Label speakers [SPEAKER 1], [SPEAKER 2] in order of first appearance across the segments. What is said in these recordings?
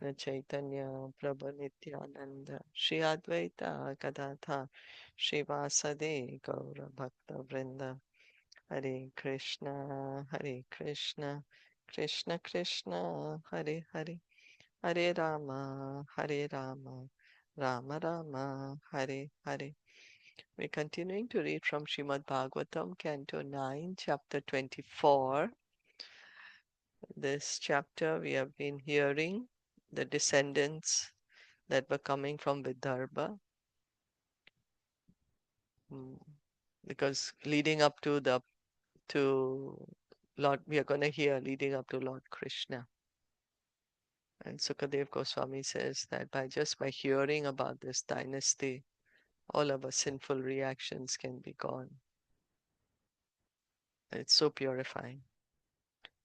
[SPEAKER 1] Krishna Chaitanya Prabhu Nityananda Shri Advaita Gadadhar Srivasade Gaura Bhakta Vrinda Hare Krishna Krishna Krishna Hare Hare Hare Rama Rama Rama Hare Hare. We're continuing to read from Srimad Bhagavatam, Canto 9, Chapter 24. This chapter we have been hearing the descendants that were coming from Vidarbha, because leading up to Lord, we are going to hear leading up to Lord Krishna. And Sukadev Goswami says that by hearing about this dynasty, all of our sinful reactions can be gone. It's so purifying.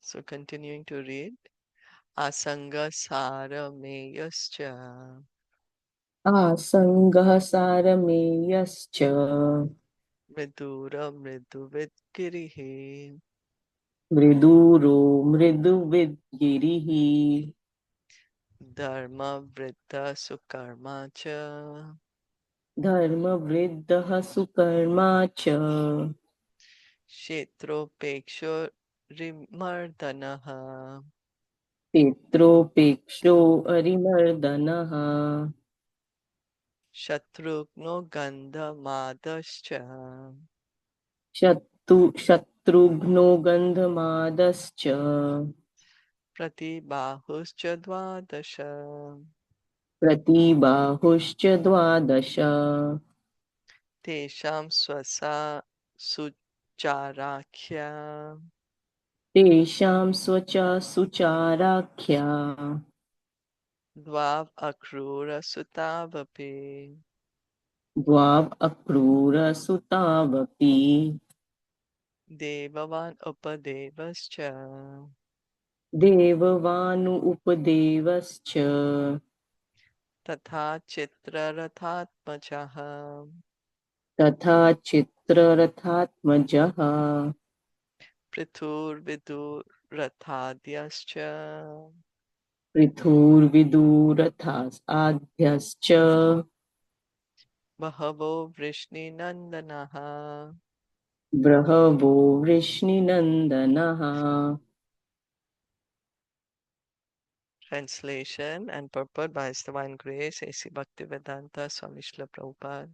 [SPEAKER 1] So continuing to read, Asanga Sara Meyascha
[SPEAKER 2] आसङ्गः सारमेयश्च
[SPEAKER 1] Mridura Mriduvidgirihi
[SPEAKER 2] मृदूरो मृदुविद्गिरिः
[SPEAKER 1] Dharma Vritta Sukarma Cha
[SPEAKER 2] धर्मवृद्धः Sukarma च
[SPEAKER 1] Kshetropeksho Rimardanaha
[SPEAKER 2] पित्रोपेक्षो अरिमर्दनः
[SPEAKER 1] Shatrugno Gandha Madascha
[SPEAKER 2] शत्रुघ्नो गन्धमादश्च
[SPEAKER 1] Pratibahuscha Dvadasha
[SPEAKER 2] प्रतिबाहुश्च द्वादश
[SPEAKER 1] Tesham Swasa Sucharakhya
[SPEAKER 2] तेषां स्वचा सुचाराख्या
[SPEAKER 1] Dvav Akrura Sutavapi
[SPEAKER 2] द्वाव अक्रूरसुतावपि
[SPEAKER 1] Devavan Upadevascha
[SPEAKER 2] देववानु उपदेवश्च
[SPEAKER 1] तथा चित्ररथात्मजः
[SPEAKER 2] तथा चित्ररथात्मजः
[SPEAKER 1] पृथुर्विदुरथाद्यश्च
[SPEAKER 2] पृथुर्विदुरथाद्यश्च
[SPEAKER 1] बहवो वृष्णिनन्दनः
[SPEAKER 2] बृहवो वृष्णिनन्दनः
[SPEAKER 1] Translation and purport by His Divine Grace A.C. Bhaktivedanta Swami Srila Prabhupada.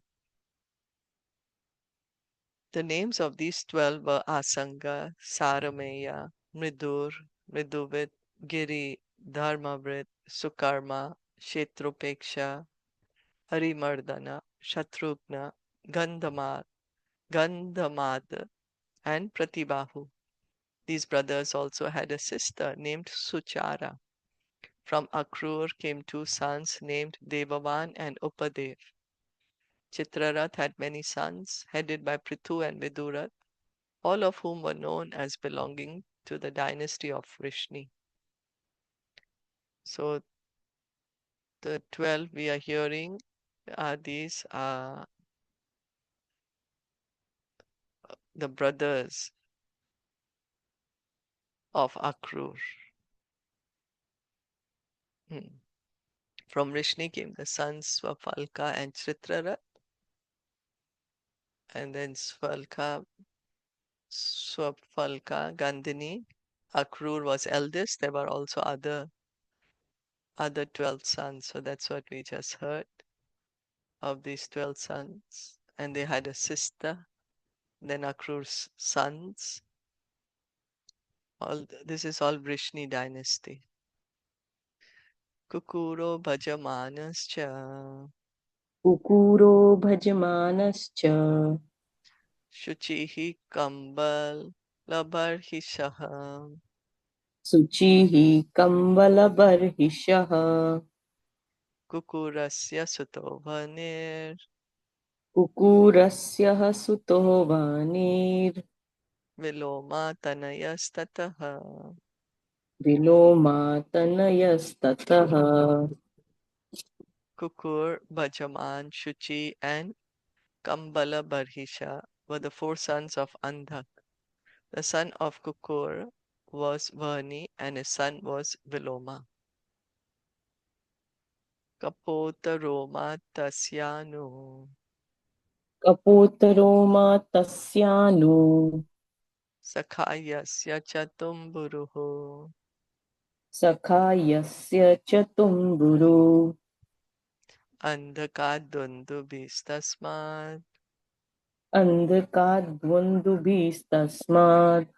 [SPEAKER 1] The names of these 12 were Asanga, Sarameya, Mridur, Mriduvid, Giri, Dharmavrit, Sukarma, Kshetropeksha, Harimardana, Shatrughna, Gandhamad, and Pratibahu. These brothers also had a sister named Suchara. From Akrur came 2 sons named Devavan and Upadev. Chitrarath had many sons, headed by Prithu and Vidurath, all of whom were known as belonging to the dynasty of Vrishni. So the 12 we are hearing are these the brothers of Akrur. From Vrishni came the sons Swapalka and Chitrarath, and then Swapalka, Gandhini. Akrur was eldest. There were also other 12 sons. So that's what we just heard of these 12 sons. And they had a sister. Then Akrur's sons. This is all Vrishni dynasty. Kukuro Bhajamanascha
[SPEAKER 2] कुकूरो भजमानश्च
[SPEAKER 1] Shuchihi Kambal Labharhishaha
[SPEAKER 2] शुचिः कम्बलबर्हिषः
[SPEAKER 1] Kukurasya Sutovanir
[SPEAKER 2] कुकूरस्य सुतो वाणीर्
[SPEAKER 1] Viloma Tanayastataha
[SPEAKER 2] विलोमातनयस्ततः
[SPEAKER 1] Kukur, Bhajaman, Shuchi, and Kambala Barhisha were the 4 sons of Andhak. The son of Kukur was Vani and his son was Viloma. कपोतरोमा तस्यानु
[SPEAKER 2] कपोतरो मा तस्यानु
[SPEAKER 1] सखायस्य च तुम्बुरुः
[SPEAKER 2] सखायस्य च Tumburu
[SPEAKER 1] अन्धकाद्वन्द्वभिस्तस्मात्
[SPEAKER 2] अन्धकाद्वन्द्वभिस्तस्मात्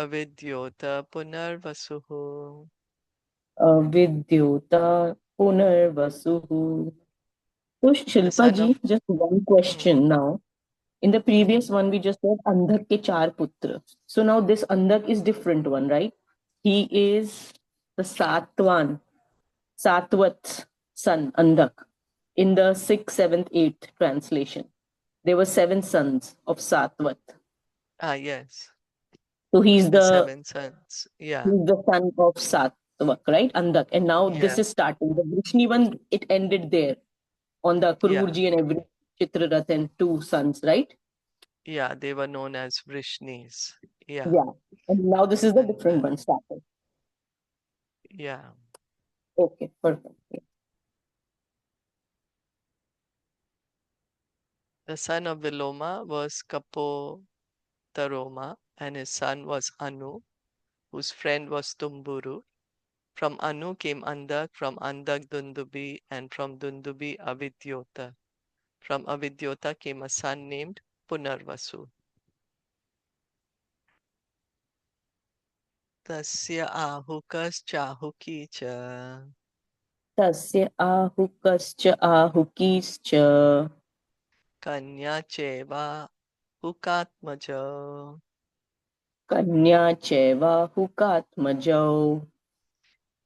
[SPEAKER 1] अविद्योत पुनर्वसुः.
[SPEAKER 2] अविद्युता पुनर्वसुः. So
[SPEAKER 1] The
[SPEAKER 2] Shilpa
[SPEAKER 1] son
[SPEAKER 2] ji,
[SPEAKER 1] of
[SPEAKER 2] just one
[SPEAKER 1] Mhm,
[SPEAKER 2] question now. In the previous
[SPEAKER 1] mhm.
[SPEAKER 2] one, we just said Andhak ke char putra. So now this Andhak is different one, right? He is the Satwat son, Andhak. In the sixth, seventh, eighth translation, there were seven sons of Satwat.
[SPEAKER 1] Yes,
[SPEAKER 2] So
[SPEAKER 1] the seven sons. Yeah,
[SPEAKER 2] he's the son of Satvak, right? Andhak. And now this
[SPEAKER 1] yeah,
[SPEAKER 2] is starting. The Vrishni one, it ended there on the
[SPEAKER 1] yeah,
[SPEAKER 2] Akrurji and every Chitrarath and two sons, right?
[SPEAKER 1] yeah. They were known as Vrishnis. Yeah,
[SPEAKER 2] Yeah. And now this is the
[SPEAKER 1] and
[SPEAKER 2] different one started.
[SPEAKER 1] yeah,
[SPEAKER 2] Okay, perfect. Yeah.
[SPEAKER 1] the son of Viloma was Kapotaroma, and his son was Anu, whose friend was Tumburu. From Anu came Andak, from Andak Dundubi, and from Dundubi Avidyota. From Avidyota came a son named Punarvasu. Tasya ahukaschahuki cha
[SPEAKER 2] Tasya ahukascha ahukischa
[SPEAKER 1] kanya cheva hukatmaja
[SPEAKER 2] kanya cheva hukatmajau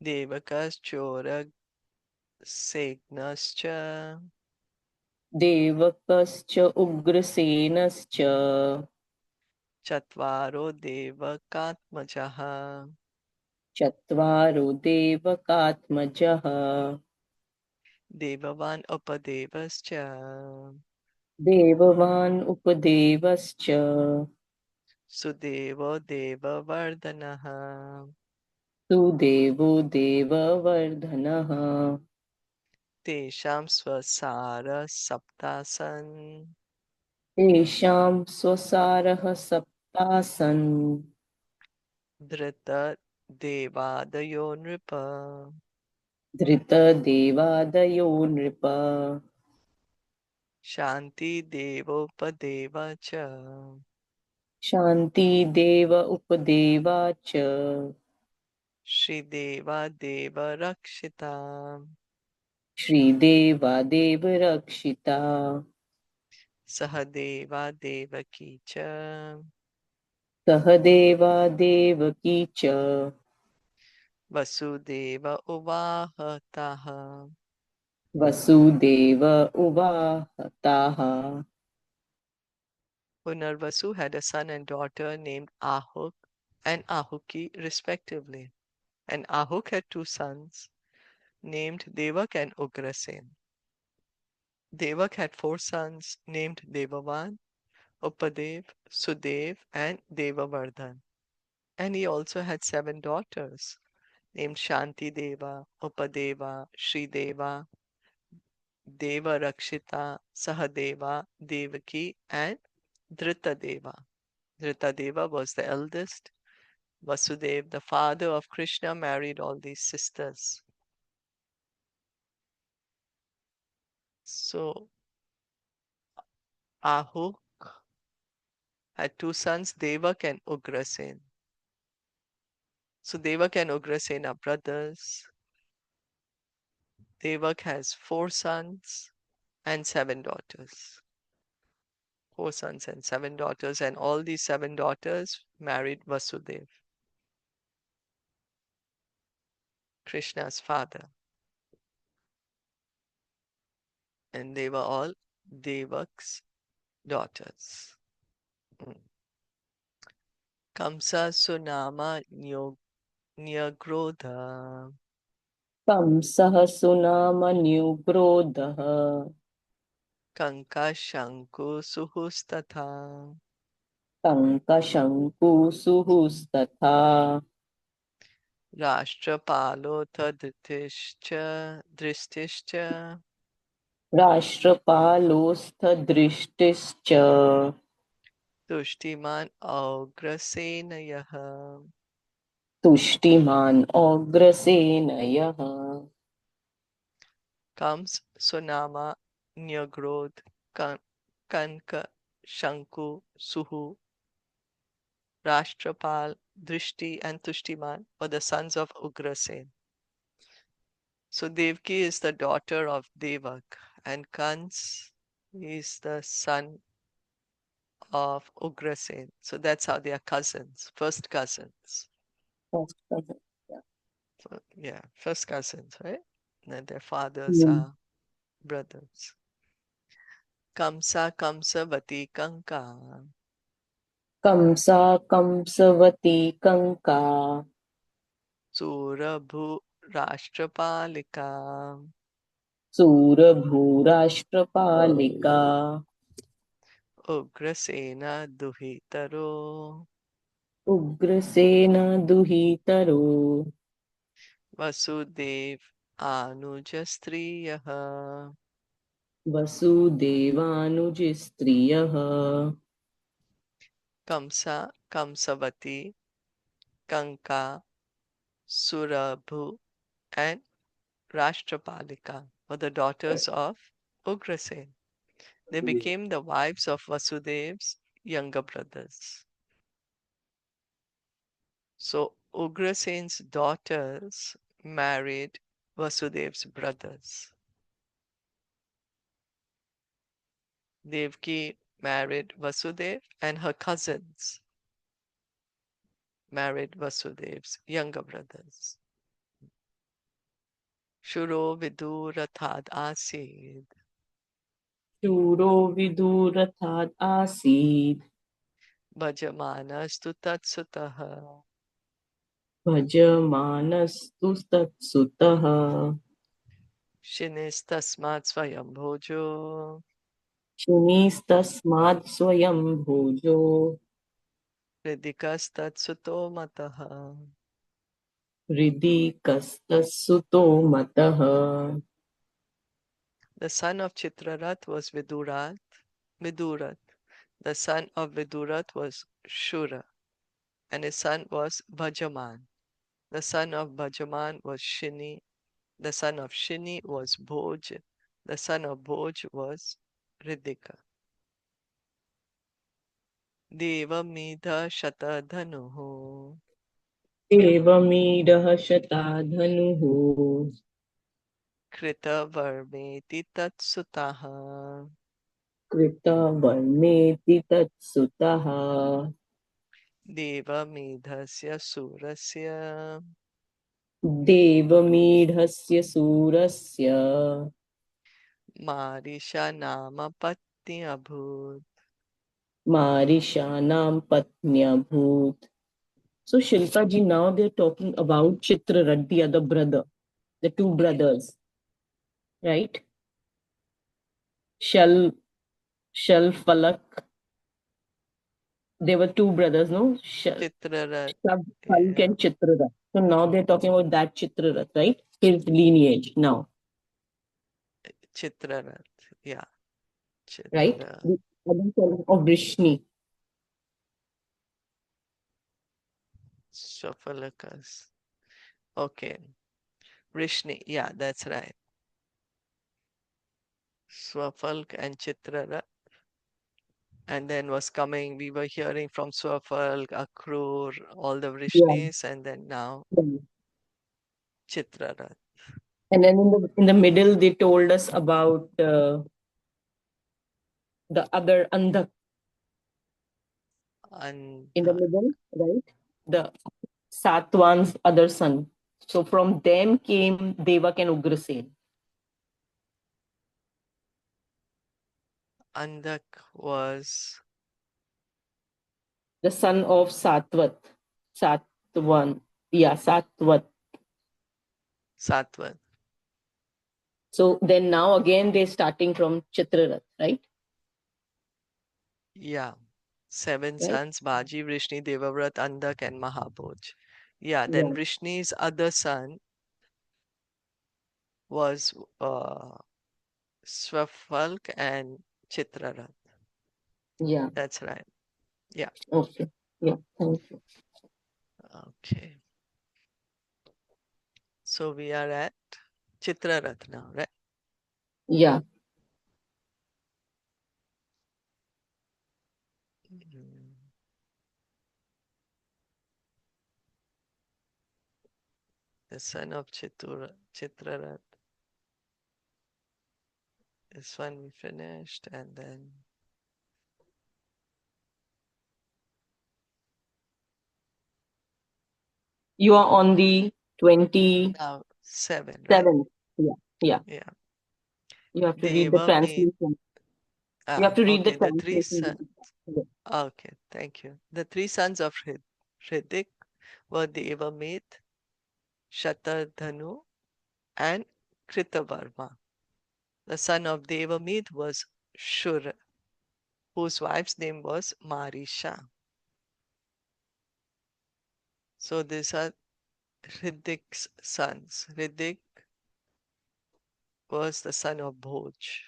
[SPEAKER 1] devakaschora segnascha
[SPEAKER 2] devakascha ugrasenascha
[SPEAKER 1] chatvaro devakatmajaha.
[SPEAKER 2] चत्वारो देवकात्मजः
[SPEAKER 1] Devavan upadevascha
[SPEAKER 2] देववान् उपदेवश्च
[SPEAKER 1] sudevo devavardhanaha.
[SPEAKER 2] सुदेवो देववर्धनः
[SPEAKER 1] Tesham swasara saptasan
[SPEAKER 2] तेषां स्वसारः सप्तासन्
[SPEAKER 1] dhrita devadayo nripa.
[SPEAKER 2] धृतदेवादयो नृप
[SPEAKER 1] Shanti Devopadeva cha
[SPEAKER 2] शान्तिदेव उपदेवा च
[SPEAKER 1] Shri Deva Deva Rakshita
[SPEAKER 2] श्रीदेवा Devarakshita
[SPEAKER 1] Sahadeva Devaki cha
[SPEAKER 2] Sahadeva Devaki च
[SPEAKER 1] Vasudeva Uvahataha.
[SPEAKER 2] Vasudev उवाहताः
[SPEAKER 1] Punarvasu had a son and daughter named Ahuk and Ahuki respectively. And Ahuk had two sons named Devak and Ugrasen. Devak had four sons named Devavan, Upadev, Sudev, and Devavardhan. And he also had seven daughters named Shanti Deva, Upadeva, Srideva, Deva Rakshita, Sahadeva, Devaki, and Dhritadeva. Dhritadeva was the eldest. Vasudev, the father of Krishna, married all these sisters. So Ahuk had two sons, Devak and Ugrasen. So Devak and Ugrasen are brothers. Devak has four sons and seven daughters. Four sons and seven daughters, and all these seven daughters married Vasudev, Krishna's father. And they were all Devak's daughters. Mm. Kamsa Sunama Nyagrodha
[SPEAKER 2] कंसः सुनामन्युग्रोधः
[SPEAKER 1] Kanka Shanku Suhustatha
[SPEAKER 2] टङ्कशङ्कुसुहुस्तथा
[SPEAKER 1] Rashtrapaloth Drishtischa
[SPEAKER 2] राष्ट्रपालोऽस्थ
[SPEAKER 1] Tushtiman Augrasenayah.
[SPEAKER 2] तुष्टिमान् अग्रसेनयः
[SPEAKER 1] Comes Sunama Nyagrodh Kanka Shanku Suhu Rashtrapal Drishti and Tushtiman were the sons of Ugrasen. So Devki is the daughter of Devak and Kans is the son of Ugrasen. So that's how they are cousins, first cousins. Yeah, first cousins, right? And their fathers are brothers. Kamsa Kamsavati Kanka
[SPEAKER 2] Kansa कंसवती कंका
[SPEAKER 1] Surabhu Rashtrapalika
[SPEAKER 2] सूरभूराष्ट्रपालिका
[SPEAKER 1] Ugrasena Duhitaro
[SPEAKER 2] Ugrasen दुहितरो
[SPEAKER 1] Vasudev Anujastriyah
[SPEAKER 2] वसुदेवानुजस्त्रियः
[SPEAKER 1] Kamsa Kamsavati Kanka Surabhu and Rashtrapalika were the daughters of Ugrasen. They became the wives of Vasudev's younger brothers. So Ugrasen's daughters married Vasudev's brothers. Devki married Vasudev and her cousins married Vasudev's younger brothers. Shuro Vidurathad Asid
[SPEAKER 2] शूरो विदुरथाद् आसीत्
[SPEAKER 1] Bhajamanastu Tatsutaha
[SPEAKER 2] भजमानस्तु तत्सुतः
[SPEAKER 1] Shinistasmat Swayambhojo
[SPEAKER 2] शुनिस्तस्मात् स्वयं भोजो
[SPEAKER 1] Ridikas Mataha.
[SPEAKER 2] हृदि कस्तस्सुतो मतः
[SPEAKER 1] The son of Chitrarath was Vidurath. The son of Vidurath was Shura, and his son was Bhajaman. The son of Bhajaman was Shini. The son of Shini was Bhoj. The son of Bhoj was Ridika. Devamidha Shatadhanuhu
[SPEAKER 2] एवमीडः शताधनुः
[SPEAKER 1] Krita Varmeti Tatsutaha
[SPEAKER 2] कृतवर्णेति तत्सुतः
[SPEAKER 1] Devamidhasya Surasya
[SPEAKER 2] देवमीढस्य सूरस्य
[SPEAKER 1] Marisha Nama Patni Abhut.
[SPEAKER 2] मारिषाणां पत्न्यभूत्. So Shilpa ji, now they're talking about Chitrarat, the other brother, the two brothers, right? Shal Falak. There were two brothers, no?
[SPEAKER 1] Chitrarat.
[SPEAKER 2] Falak
[SPEAKER 1] Yeah.
[SPEAKER 2] and Chitrarat. So now they're talking about that Chitrarat, right? His lineage now,
[SPEAKER 1] Chitrarat. Yeah.
[SPEAKER 2] right? The other son of Vrishni.
[SPEAKER 1] Shafalakas. Okay. Vrishni. Yeah, that's right. Swafalk and Chitrarat. And then was coming, we were hearing from Swafalk, Akrur, all the Vrishnis, and then now
[SPEAKER 2] Yeah.
[SPEAKER 1] Chitrarat.
[SPEAKER 2] And then in the middle, they told us about the other Andhak
[SPEAKER 1] And
[SPEAKER 2] in the middle, right? The Satwan's other son. So from them came Devak and Ugrasen.
[SPEAKER 1] Andak was
[SPEAKER 2] The son of Satwat. Satwan. Yeah, Satwat.
[SPEAKER 1] Satvat.
[SPEAKER 2] So then now again they're starting from Chitrarat, right?
[SPEAKER 1] Yeah. 7
[SPEAKER 2] Right?
[SPEAKER 1] sons, Baji, Vrishni, Devavrat, Andak, and Mahabhoj. Yeah, then Vrishni's other son was Swafalk and Chitrarath.
[SPEAKER 2] Yeah.
[SPEAKER 1] That's right. Yeah.
[SPEAKER 2] Okay. Yeah. Thank you.
[SPEAKER 1] Okay. So we are at Chitrarath now, right?
[SPEAKER 2] Yeah.
[SPEAKER 1] Mm. The son of Chitrarath. This one we finished, and then
[SPEAKER 2] You are on the 27th.
[SPEAKER 1] now 7, right?
[SPEAKER 2] Yeah. Yeah.
[SPEAKER 1] Yeah.
[SPEAKER 2] You have to read the
[SPEAKER 1] Deva made.
[SPEAKER 2] translation. You have to read the
[SPEAKER 1] Okay. The three
[SPEAKER 2] translation.
[SPEAKER 1] sons. Okay, thank you. The three sons of Hridik were Devamit, Shatardhanu, and Kritavarma. The son of Devamit was Shur, whose wife's name was Marisha. So these are Hridik's sons. Hridik was the son of Bhoj.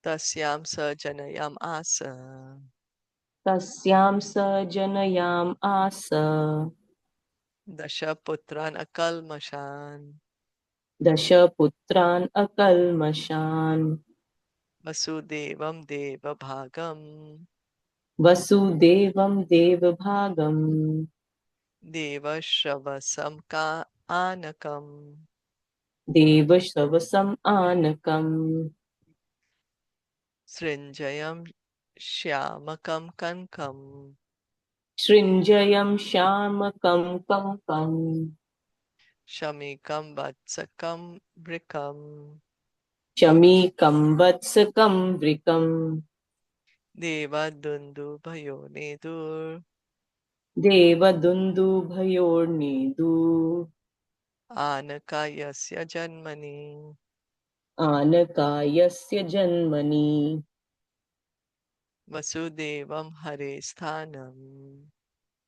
[SPEAKER 1] Tasyam sa janayam asa.
[SPEAKER 2] Tasyam sa janayam asa.
[SPEAKER 1] Dasha putran akalmashan.
[SPEAKER 2] Dasha putran akalmashan.
[SPEAKER 1] Vasudevam deva bhagam.
[SPEAKER 2] Vasudevam devabhagam.
[SPEAKER 1] Devashavasam ka anakam.
[SPEAKER 2] Devashavasam anakam.
[SPEAKER 1] Srinjayam Shyamakam Kankam.
[SPEAKER 2] Srinjayam shamakam kankam.
[SPEAKER 1] Shamikam Vatsakam Brikam.
[SPEAKER 2] Shamikam vatsakam vrikam.
[SPEAKER 1] Deva Dundu Bhayo Nedur.
[SPEAKER 2] Devadundu bhayornidu.
[SPEAKER 1] Anakayasya Janmani.
[SPEAKER 2] Anakayasya janmani.
[SPEAKER 1] Vasudevam Hare Sthanam.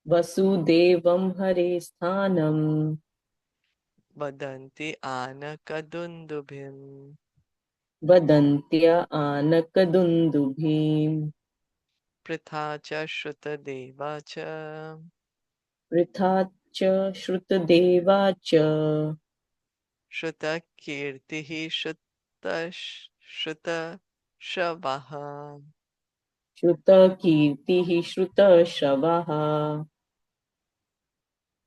[SPEAKER 2] Vasudevam hare sthanam.
[SPEAKER 1] Vadanti Anakadundubhim.
[SPEAKER 2] Vadantya anakadundubhim.
[SPEAKER 1] Pritha cha Shruta Deva cha.
[SPEAKER 2] Prithacha shrutadevacha.
[SPEAKER 1] Shruta Kirtihi Shruta Shavaha.
[SPEAKER 2] Shruta kirtihi shruta shravaha.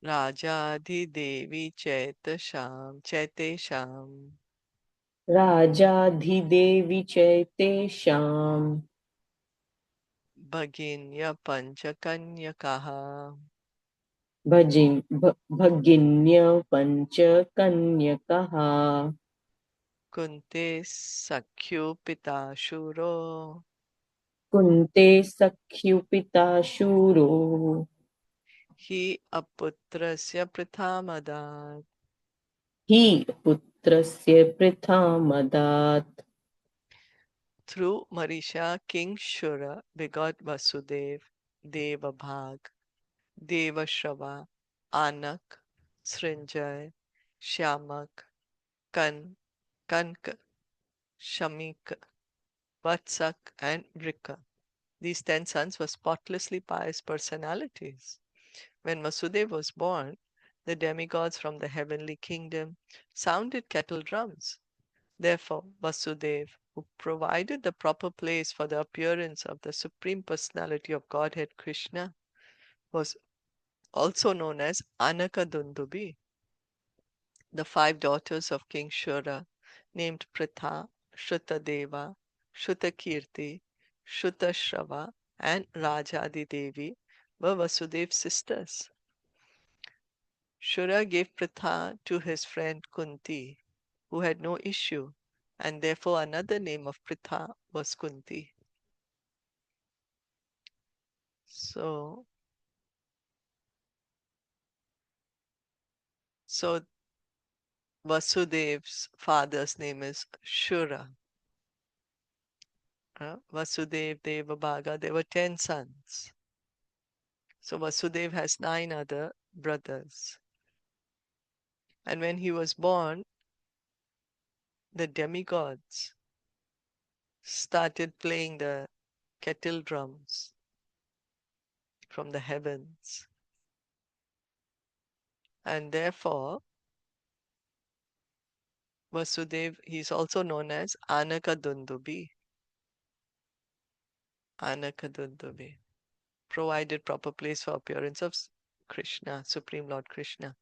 [SPEAKER 1] Rajadhidevi Chaitesham.
[SPEAKER 2] Rajadhidevi chaitesham.
[SPEAKER 1] Bhaginya Panchakanyakaha.
[SPEAKER 2] Bhaginya pancha kanyakaha.
[SPEAKER 1] Kunte Sakhyupita Shuro.
[SPEAKER 2] Kunte sakhyupita shuro.
[SPEAKER 1] Hi Aputrasya Pritamadat.
[SPEAKER 2] Hi putrasya prithamadat.
[SPEAKER 1] Through Marisha, King Shura begot Vasudev, Devabhag, Devashrava, Anak, Srinjay, Shyamak, Kank, Shamik, Vatsak, and Vrika. These 10 sons were spotlessly pious personalities. When Vasudev was born, the demigods from the heavenly kingdom sounded kettle drums. Therefore, Vasudev, who provided the proper place for the appearance of the Supreme Personality of Godhead Krishna, was also known as Anakadundubi. The 5 daughters of King Shura, named Pritha, Shrutadeva, Shrutakirti, Shrutashrava, and Rajadi Devi, were Vasudev's sisters. Shura gave Pritha to his friend Kunti, who had no issue, and therefore another name of Pritha was Kunti. So Vasudev's father's name is Shura. Vasudev, Devabhaga, there were 10 sons. So Vasudeva has 9 other brothers. And when he was born, the demigods started playing the kettle drums from the heavens. And therefore, Vasudeva, he's also known as Anakadundubi. Anakadundubi. Provided proper place for appearance of Krishna, Supreme Lord Krishna.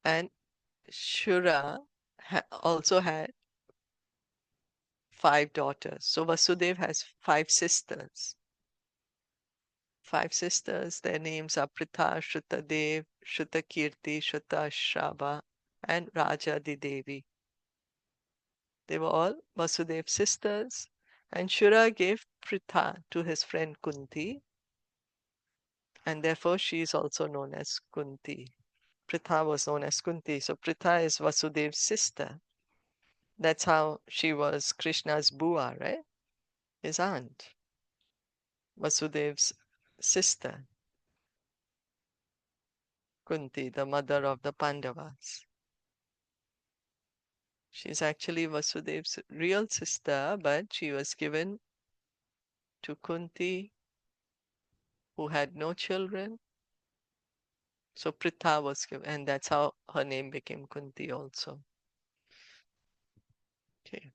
[SPEAKER 1] And Shura also had 5 daughters. So Vasudeva has 5 sisters. 5 sisters, their names are Pritha, Shrutadev, Shrutakirti, Shrutashrava, and Rajadidevi. They were all Vasudeva's sisters, and Shura gave Pritha to his friend Kunti, and therefore she is also known as Kunti. Pritha was known as Kunti, so Pritha is Vasudeva's sister. That's how she was Krishna's bua, right? His aunt. Vasudev's sister, Kunti, the mother of the Pandavas. She's actually Vasudev's real sister, but she was given to Kunti, who had no children. So Pritha was given, and that's how her name became Kunti also. Okay.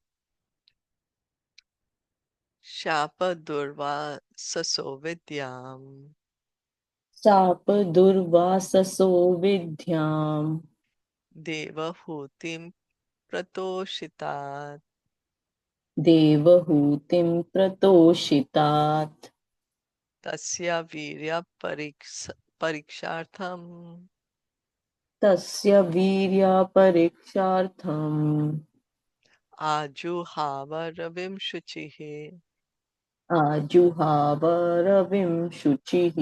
[SPEAKER 1] Shapa Durva Saso Vidyam
[SPEAKER 2] shop दुर्वाससो विद्याम्
[SPEAKER 1] Devahutim Pratoshitat
[SPEAKER 2] देवहूतिं प्रतोषितात्
[SPEAKER 1] Tasya Virya Parikshartham
[SPEAKER 2] तस्य वीर्यपरीक्षार्थम्
[SPEAKER 1] Ajuhava Ravim Shuchihe.
[SPEAKER 2] आजुहाव रविं शुचिः.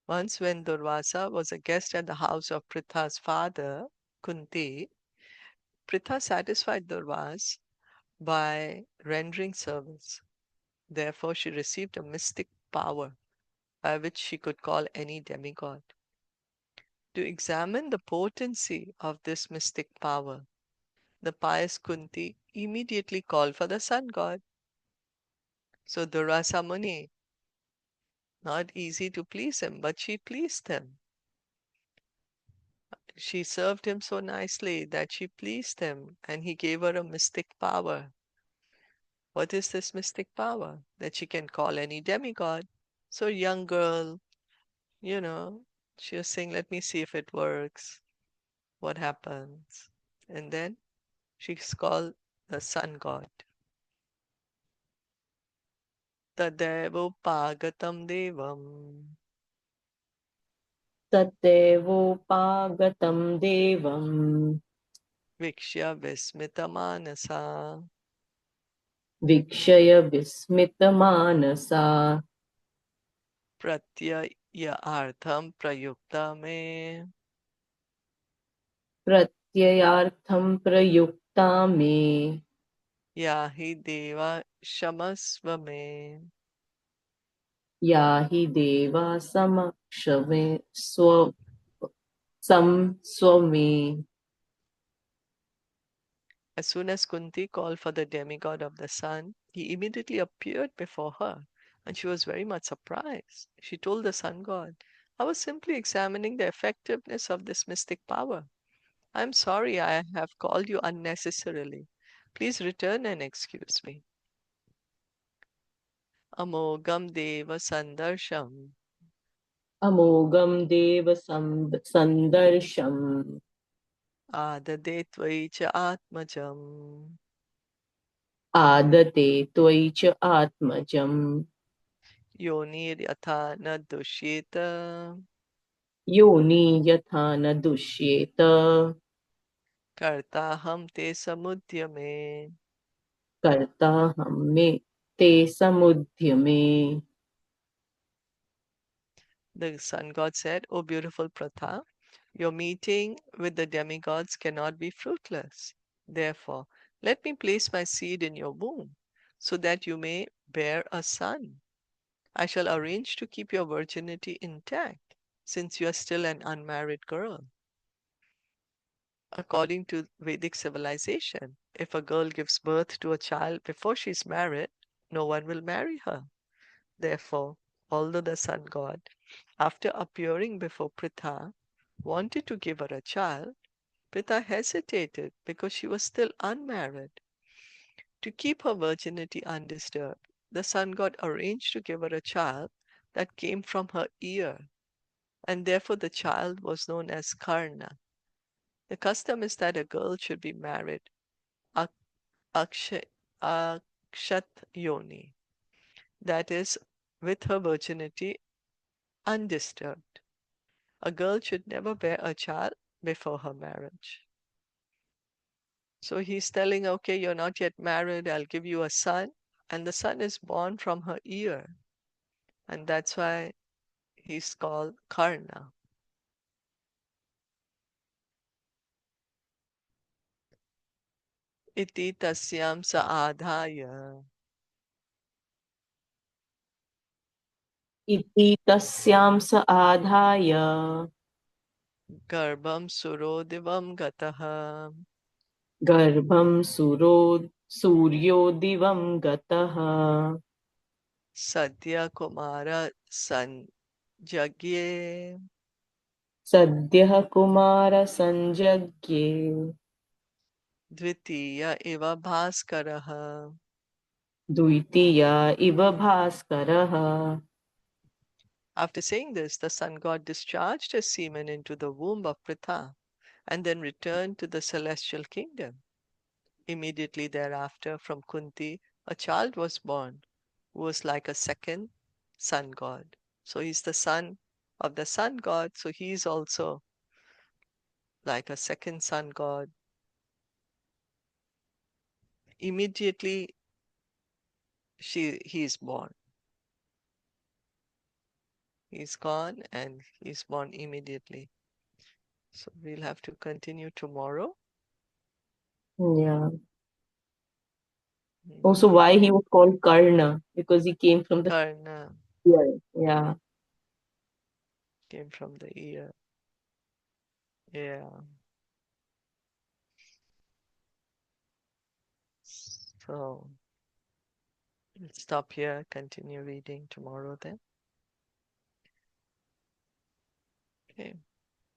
[SPEAKER 1] Once, when Durvasa was a guest at the house of Pritha's father, Kunti, Pritha satisfied Durvas by rendering service. Therefore, she received a mystic power by which she could call any demigod. To examine the potency of this mystic power, the pious Kunti immediately called for the sun god. So Durvasa Muni, not easy to please him, but she pleased him. She served him so nicely that she pleased him, and he gave her a mystic power. What is this mystic power? That she can call any demigod. So young girl, she was saying, let me see if it works. What happens? And then she's called the sun god. Tadevopagatam devam
[SPEAKER 2] तदेवोपागतं देवं
[SPEAKER 1] vikshya vismitamanasa
[SPEAKER 2] वीक्षय विस्मितमानसा
[SPEAKER 1] pratyaya artham prayukta me
[SPEAKER 2] प्रत्ययार्थं प्रयुक्ता मे
[SPEAKER 1] yahi deva shamasva me.
[SPEAKER 2] या हि देवा समक्षमे स्व स्वमे.
[SPEAKER 1] As soon as Kunti called for the demigod of the sun, he immediately appeared before her, and she was very much surprised. She told the sun god, I was simply examining the effectiveness of this mystic power. I'm sorry I have called you unnecessarily. Please return and excuse me. Amogam deva sandarsham
[SPEAKER 2] अमोघं Dev संदर्शम्
[SPEAKER 1] adade tvai cha atmajam
[SPEAKER 2] आदते त्वयि च आत्मजम्
[SPEAKER 1] yonir yatha na dushyeta
[SPEAKER 2] योनि यथा न दुष्येत
[SPEAKER 1] kartaham te samudyame.
[SPEAKER 2] कर्ता हम में ते समुद्यमे.
[SPEAKER 1] The sun god said, O beautiful Pratha, your meeting with the demigods cannot be fruitless. Therefore, let me place my seed in your womb so that you may bear a son. I shall arrange to keep your virginity intact, since you are still an unmarried girl. According to Vedic civilization, if a girl gives birth to a child before she's married, no one will marry her. Therefore, although the sun god, after appearing before Pritha, wanted to give her a child, Pritha hesitated because she was still unmarried. To keep her virginity undisturbed, the sun god arranged to give her a child that came from her ear, and therefore the child was known as Karna. The custom is that a girl should be married ak- akshay- akshat yoni, that is, with her virginity undisturbed. A girl should never bear a child before her marriage. So he's telling, okay, you're not yet married, I'll give you a son. And the son is born from her ear. And that's why he's called Karna. Iti tasyam sa adhaya
[SPEAKER 2] इति तस्यां स आधाय
[SPEAKER 1] garbham surodivam gataha.
[SPEAKER 2] गर्भं सूर्यो दिवं गतः
[SPEAKER 1] Sadhya Kumara Sanjagye
[SPEAKER 2] सद्यः Kumar संजज्ञे
[SPEAKER 1] Dvitiya Iva Bhaskaraha.
[SPEAKER 2] द्वितीया इव भास्करः.
[SPEAKER 1] After saying this, the sun god discharged his semen into the womb of Pritha and then returned to the celestial kingdom. Immediately thereafter, from Kunti, a child was born who was like a second sun god. So he's the son of the sun god, so he's also like a second sun god. Immediately he's born. He's gone and he's born immediately. So we'll have to continue tomorrow.
[SPEAKER 2] Yeah.
[SPEAKER 1] Mm.
[SPEAKER 2] Also, why he was called Karna? Because he came from the
[SPEAKER 1] Karna
[SPEAKER 2] ear. Yeah.
[SPEAKER 1] came from the ear. Yeah. So we'll stop here, continue reading tomorrow then. Okay.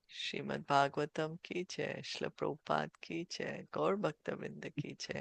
[SPEAKER 1] Srimad Bhagavatam ki jai, Srila Prabhupada ki jai, Gaur Bhakta Vrinda ki jai.